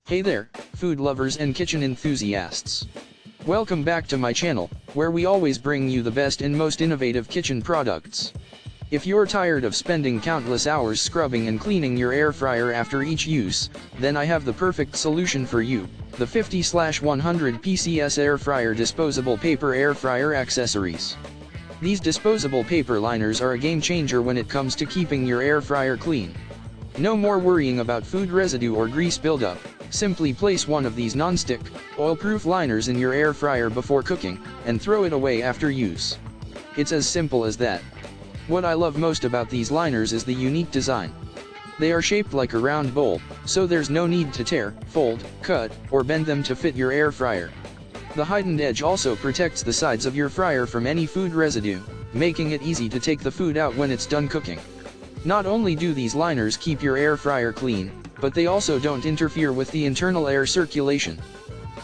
Hey there, food lovers and kitchen enthusiasts. Welcome back to my channel, where we always bring you the best and most innovative kitchen products. If you're tired of spending countless hours scrubbing and cleaning your air fryer after each use, then I have the perfect solution for you, the 50/100 PCS Air Fryer Disposable Paper Air Fryer Accessories. These disposable paper liners are a game changer when it comes to keeping your air fryer clean. No more worrying about food residue or grease buildup. Simply place one of these non-stick, oil-proof liners in your air fryer before cooking, and throw it away after use. It's as simple as that. What I love most about these liners is the unique design. They are shaped like a round bowl, so there's no need to tear, fold, cut, or bend them to fit your air fryer. The heightened edge also protects the sides of your fryer from any food residue, making it easy to take the food out when it's done cooking. Not only do these liners keep your air fryer clean, but they also don't interfere with the internal air circulation.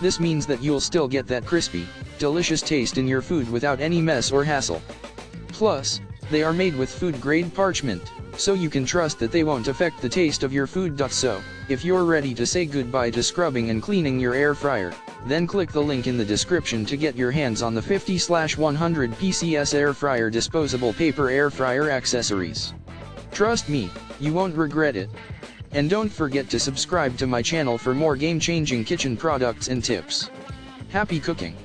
This means that you'll still get that crispy, delicious taste in your food without any mess or hassle. Plus, they are made with food-grade parchment, so you can trust that they won't affect the taste of your food. So, if you're ready to say goodbye to scrubbing and cleaning your air fryer, then click the link in the description to get your hands on the 50/100 PCS Air Fryer Disposable Paper Air Fryer Accessories. Trust me, you won't regret it. And don't forget to subscribe to my channel for more game-changing kitchen products and tips. Happy cooking!